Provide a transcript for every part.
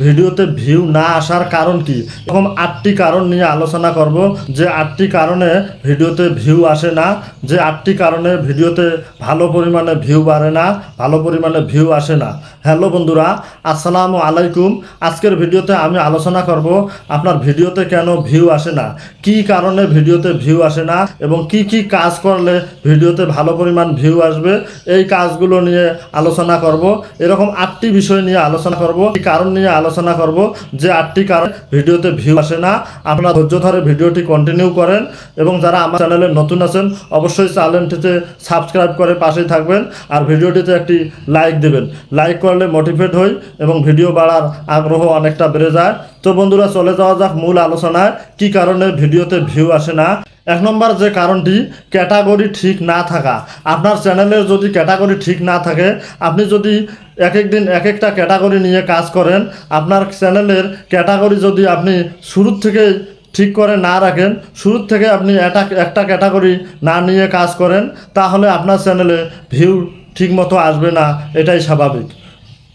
ভিডিওতে ভিউ না আসার কারণ কি। এরকম 8টি কারণ নিয়ে আলোচনা করব, যে 8টি কারণে ভিডিওতে ভিউ আসে না, যে 8টি কারণে ভিডিওতে ভালো পরিমাণে ভিউ বাড়ে না, ভালো পরিমাণে ভিউ আসে না। হ্যালো বন্ধুরা, আসসালামু আলাইকুম। আজকের ভিডিওতে আমি আলোচনা করব আপনার ভিডিওতে কেন ভিউ আসে না, কি কারণে ভিডিওতে ভিউ আসে না এবং কি কি কাজ করলে ভিডিওতে ভালো পরিমাণ ভিউ আসবে, এই কাজগুলো নিয়ে আলোচনা করব। এরকম 8টি বিষয় নিয়ে আলোচনা করব, এই কারণ নিয়ে আলোচনা করব যে 8টি কারণ ভিডিওতে ভিউ আসে না। আপনারা ধৈর্য ধরে ভিডিওটি কন্টিনিউ করেন এবং যারা আমার চ্যানেলে নতুন আছেন অবশ্যই চ্যানেলটিতে সাবস্ক্রাইব করে পাশেই থাকবেন আর ভিডিওটিতে একটি লাইক দেবেন। লাইক করলে মোটিভেট হই এবং ভিডিও বাড়ার আগ্রহ অনেকটা বেড়ে যায়। তো বন্ধুরা, চলে যাওয়া যাক মূল আলোচনায়, কি কারণে ভিডিওতে ভিউ আসে না। 1 নম্বর যে কারণটি, ক্যাটাগরি ঠিক না থাকা। আপনার চ্যানেলের যদি ক্যাটাগরি ঠিক না থাকে, আপনি যদি এক এক দিন এক একটা ক্যাটাগরি নিয়ে কাজ করেন, আপনার চ্যানেলের ক্যাটাগরি যদি আপনি শুরুর থেকে ঠিক করে না রাখেন, শুরুর থেকে আপনি একটা ক্যাটাগরি না নিয়ে কাজ করেন, তাহলে আপনার চ্যানেলে ভিউ ঠিকমতো আসবে না, এটাই স্বাভাবিক।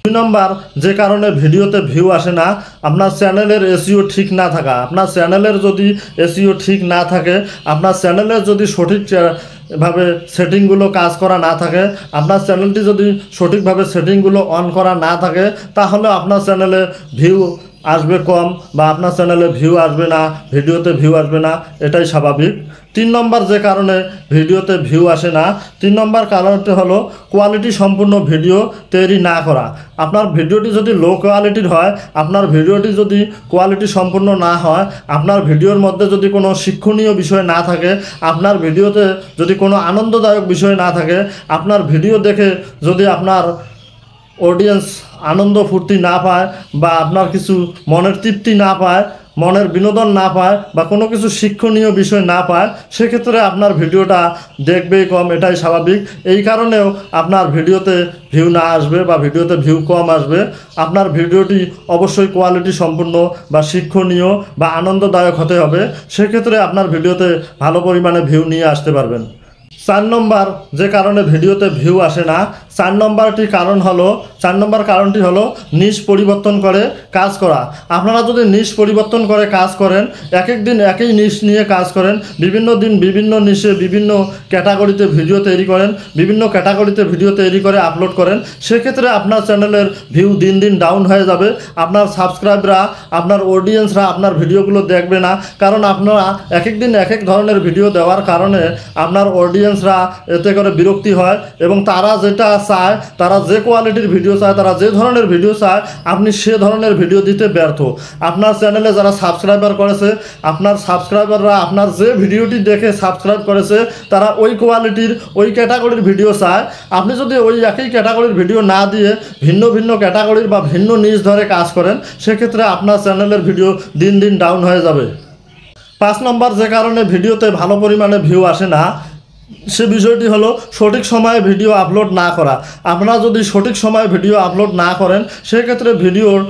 2 নম্বর যে কারণে ভিডিওতে ভিউ আসে না, আপনার চ্যানেলের এসইও ঠিক না থাকা। আপনার চ্যানেলের যদি এসইও ঠিক না থাকে, আপনার চ্যানেলের যদি সঠিকভাবে সেটিংগুলো কাজ করা না থাকে, আপনার চ্যানেলটি যদি সঠিকভাবে সেটিংগুলো অন করা না থাকে, তাহলে আপনার চ্যানেলে ভিউ আসবে কম বা আপনার চ্যানেলে ভিউ আসবে না, ভিডিওতে ভিউ আসবে না, এটাই স্বাভাবিক। 3 নম্বর যে কারণে ভিডিওতে ভিউ আসে না, 3 নম্বর কারণটি হলো কোয়ালিটি সম্পূর্ণ ভিডিও তৈরি না করা। আপনার ভিডিওটি যদি লো কোয়ালিটির হয়, আপনার ভিডিওটি যদি কোয়ালিটি সম্পূর্ণ না হয়, আপনার ভিডিওর মধ্যে যদি কোনো শিক্ষণীয় বিষয় না থাকে, আপনার ভিডিওতে যদি কোনো আনন্দদায়ক বিষয় না থাকে, আপনার ভিডিও দেখে যদি আপনার অডিয়েন্স আনন্দ ফুর্তি না পায় বা আপনার কিছু মনের তৃপ্তি না পায়, মনের বিনোদন না পায় বা কোনো কিছু শিক্ষণীয় বিষয় না পায়, সেক্ষেত্রে আপনার ভিডিওটা দেখবেই কম, এটাই স্বাভাবিক। এই কারণেও আপনার ভিডিওতে ভিউ না আসবে বা ভিডিওতে ভিউ কম আসবে। আপনার ভিডিওটি অবশ্যই কোয়ালিটি সম্পূর্ণ বা শিক্ষণীয় বা আনন্দদায়ক হতে হবে, সেক্ষেত্রে আপনার ভিডিওতে ভালো পরিমাণে ভিউ নিয়ে আসতে পারবেন। 4 নম্বর যে কারণে ভিডিওতে ভিউ আসে না, 4 নম্বর কারণটি হলো নিশ পরিবর্তন করে কাজ করা। আপনারা যদি নিশ পরিবর্তন করে কাজ করেন, এক এক দিন একই নিশ নিয়ে কাজ করেন, বিভিন্ন দিন বিভিন্ন নিশে বিভিন্ন ক্যাটাগরিতে ভিডিও তৈরি করেন, বিভিন্ন ক্যাটাগরিতে ভিডিও তৈরি করে আপলোড করেন, সেক্ষেত্রে আপনার চ্যানেলের ভিউ দিন দিন ডাউন হয়ে যাবে। আপনার সাবস্ক্রাইবরা, আপনার অডিয়েন্সরা আপনার ভিডিওগুলো দেখবে না, কারণ আপনারা এক এক দিন এক এক ধরনের ভিডিও দেওয়ার কারণে আপনার অডিয়েন্সরা এতে করে বিরক্তি হয় এবং তারা যেটা চায়, তারা যে কোয়ালিটির ভিডিও চায়, তারা যে ধরনের ভিডিও চায়, আপনি সে ধরনের ভিডিও দিতে ব্যর্থ। আপনার চ্যানেলে যারা সাবস্ক্রাইবার করেছে, আপনার সাবস্ক্রাইবাররা আপনার যে ভিডিওটি দেখে সাবস্ক্রাইব করেছে, তারা ওই কোয়ালিটির ওই ক্যাটাগরির ভিডিও চায়। আপনি যদি ওই একই ক্যাটাগরির ভিডিও না দিয়ে ভিন্ন ভিন্ন ক্যাটাগরির বা ভিন্ন নিজ ধরে কাজ করেন, সেক্ষেত্রে আপনার চ্যানেলের ভিডিও দিন দিন ডাউন হয়ে যাবে। 5 নম্বর যে কারণে ভিডিওতে ভালো পরিমাণে ভিউ আসে না, সে বিষয়টি হলো সঠিক সময়ে ভিডিও আপলোড না করা। আপনারা যদি সঠিক সময়ে ভিডিও আপলোড না করেন, সেক্ষেত্রে ভিডিওর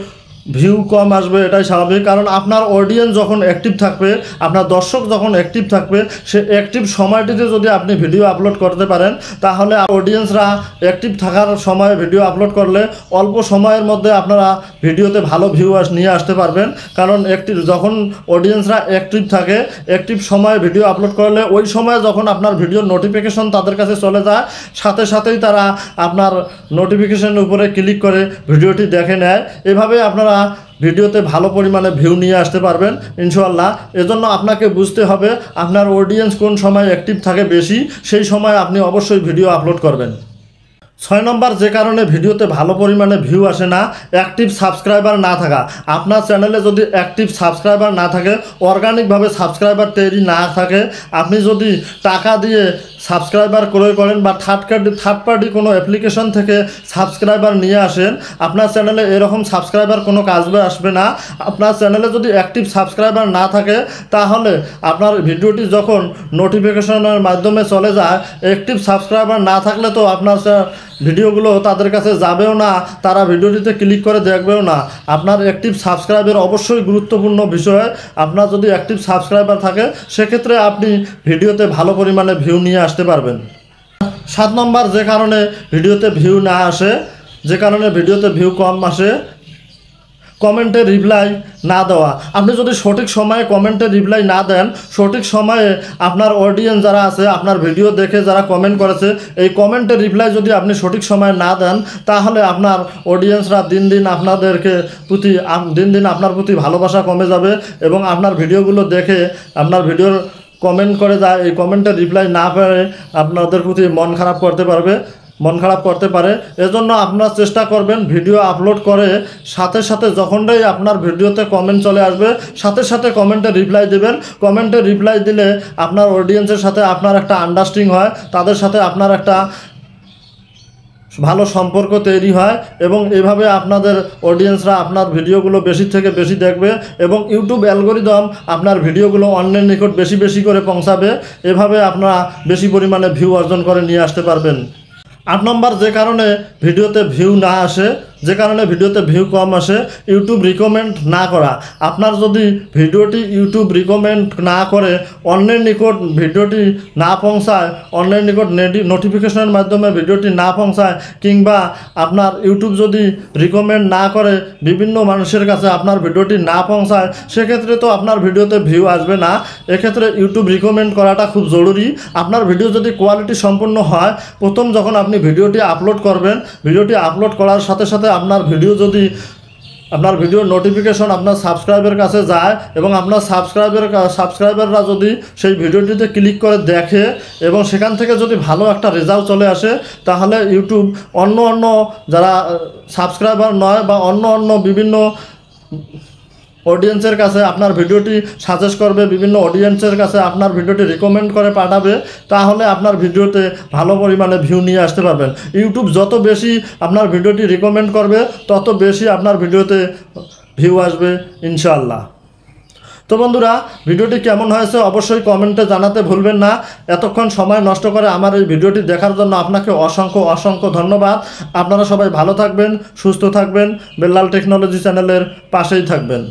ভিউ কম আসবে, এটাই স্বাভাবিক। কারণ আপনার অডিয়েন্স যখন অ্যাক্টিভ থাকবে, আপনার দর্শক যখন অ্যাক্টিভ থাকবে, সে অ্যাক্টিভ সময়টিতে যদি আপনি ভিডিও আপলোড করতে পারেন, তাহলে অডিয়েন্সরা অ্যাক্টিভ থাকার সময় ভিডিও আপলোড করলে অল্প সময়ের মধ্যে আপনারা ভিডিওতে ভালো ভিউ নিয়ে আসতে পারবেন। কারণ যখন অডিয়েন্সরা অ্যাক্টিভ থাকে, অ্যাক্টিভ সময়ে ভিডিও আপলোড করলে ওই সময় যখন আপনার ভিডিওর নোটিফিকেশন তাদের কাছে চলে যায়, সাথে সাথেই তারা আপনার নোটিফিকেশনের উপরে ক্লিক করে ভিডিওটি দেখে নেয়। এভাবে আপনারা ভিডিওতে ভালো পরিমাণে ভিউ নিয়ে আসতে পারবেন ইনশাআল্লাহ। এজন্য আপনাকে বুঝতে হবে আপনার অডিয়েন্স কোন সময় অ্যাক্টিভ থাকে বেশি, সেই সময় আপনি অবশ্যই ভিডিও আপলোড করবেন। 6 নম্বর যে কারণে ভিডিওতে ভালো পরিমাণে ভিউ আসে না, অ্যাক্টিভ সাবস্ক্রাইবার না থাকা। আপনার চ্যানেলে যদি অ্যাক্টিভ সাবস্ক্রাইবার না থাকে, অর্গানিকভাবে সাবস্ক্রাইবার তৈরি না থাকে, আপনি যদি টাকা দিয়ে সাবস্ক্রাইবার ক্রয় করেন বা থার্ড পার্টি কোনো অ্যাপ্লিকেশন থেকে সাবস্ক্রাইবার নিয়ে আসেন, আপনার চ্যানেলে এরকম সাবস্ক্রাইবার কোনো কাজে আসবে না। আপনার চ্যানেলে যদি অ্যাক্টিভ সাবস্ক্রাইবার না থাকে, তাহলে আপনার ভিডিওটি যখন নোটিফিকেশনের মাধ্যমে চলে যায়, অ্যাক্টিভ সাবস্ক্রাইবার না থাকলে তো আপনার ভিডিওগুলো তাদের কাছে যাবেও না, তারা ভিডিওটিতে ক্লিক করে দেখবেও না। আপনার অ্যাক্টিভ সাবস্ক্রাইবার অবশ্যই গুরুত্বপূর্ণ বিষয়। আপনার যদি অ্যাক্টিভ সাবস্ক্রাইবার থাকে, সেক্ষেত্রে আপনি ভিডিওতে ভালো পরিমাণে ভিউ নিয়ে আসতে পারবেন। 7 নম্বর যে কারণে ভিডিওতে ভিউ না আসে, যে কারণে ভিডিওতে ভিউ কম আসে, কমেন্টে রিপ্লাই না দেওয়া। আপনি যদি সঠিক সময়ে কমেন্টে রিপ্লাই না দেন, সঠিক সময়ে আপনার অডিয়েন্স যারা আছে, আপনার ভিডিও দেখে যারা কমেন্ট করেছে, এই কমেন্টে রিপ্লাই যদি আপনি সঠিক সময়ে না দেন, তাহলে আপনার অডিয়েন্সরা দিন দিন আপনার প্রতি ভালোবাসা কমে যাবে এবং আপনার ভিডিওগুলো দেখে আপনার ভিডিওর কমেন্ট করে যায়, এই কমেন্টে রিপ্লাই না পেয়ে আপনাদের প্রতি মন খারাপ করতে পারে। এজন্য আপনারা চেষ্টা করবেন ভিডিও আপলোড করে সাথে সাথে যখনই আপনার ভিডিওতে কমেন্ট চলে আসবে সাথে সাথে কমেন্টে রিপ্লাই দেবেন। কমেন্টে রিপ্লাই দিলে আপনার অডিয়েন্সের সাথে আপনার একটা আন্ডারস্ট্যান্ডিং হয়, তাদের সাথে আপনার একটা ভালো সম্পর্ক তৈরি হয় এবং এভাবে আপনাদের অডিয়েন্সরা আপনার ভিডিওগুলো বেশি থেকে বেশি দেখবে এবং ইউটিউব অ্যালগরিদম আপনার ভিডিওগুলো অন্যের নিকট বেশি বেশি করে পৌঁছাবে। এভাবে আপনারা বেশি পরিমাণে ভিউ অর্জন করে নিয়ে আসতে পারবেন। 8 নম্বর, যে কারণে ভিডিওতে ভিউ না আসে, যে কারণে ভিডিওতে ভিউ কম আসে, ইউটিউব রিকমেন্ড না করা। আপনার যদি ভিডিওটি ইউটিউব রিকমেন্ড না করে, অন্যের নিকট ভিডিওটি না পৌঁছায়, অন্যের নিকট নোটিফিকেশনের মাধ্যমে ভিডিওটি না পৌঁছায়, কিংবা আপনার ইউটিউব যদি রিকমেন্ড না করে বিভিন্ন মানুষের কাছে আপনার ভিডিওটি না পৌঁছায়, সেক্ষেত্রে তো আপনার ভিডিওতে ভিউ আসবে না। এক্ষেত্রে ইউটিউব রিকমেন্ড করাটা খুব জরুরি। আপনার ভিডিও যদি কোয়ালিটি সম্পূর্ণ হয়, প্রথম যখন আপনি ভিডিওটি আপলোড করবেন, ভিডিওটি আপলোড করার সাথে সাথে আপনার ভিডিওর নোটিফিকেশন আপনার সাবস্ক্রাইবের কাছে যায় এবং আপনার সাবস্ক্রাইবাররা যদি সেই ভিডিওটিতে ক্লিক করে দেখে এবং সেখান থেকে যদি ভালো একটা রেজাল্ট চলে আসে, তাহলে ইউটিউব অন্য যারা সাবস্ক্রাইবার নয় বা অন্য বিভিন্ন অডিয়েন্সের কাছে আপনার ভিডিওটি সাজেস্ট করবে, বিভিন্ন অডিয়েন্সের কাছে আপনার ভিডিওটি রিকমেন্ড করে পাঠাবে, তাহলে আপনার ভিডিওতে ভালো পরিমাণে ভিউ নিয়ে আসতে পারবেন। ইউটিউব যত বেশি আপনার ভিডিওটি রিকমেন্ড করবে তত বেশি আপনার ভিডিওতে ভিউ আসবে ইনশাআল্লাহ। তো বন্ধুরা, ভিডিওটি কেমন হয়েছে অবশ্যই কমেন্টে জানাতে ভুলবেন না। এতক্ষণ সময় নষ্ট করে আমার এই ভিডিওটি দেখার জন্য আপনাকে অসংখ্য ধন্যবাদ। আপনারা সবাই ভালো থাকবেন, সুস্থ থাকবেন, বেল্লাল টেকনোলজি চ্যানেলের পাশেই থাকবেন।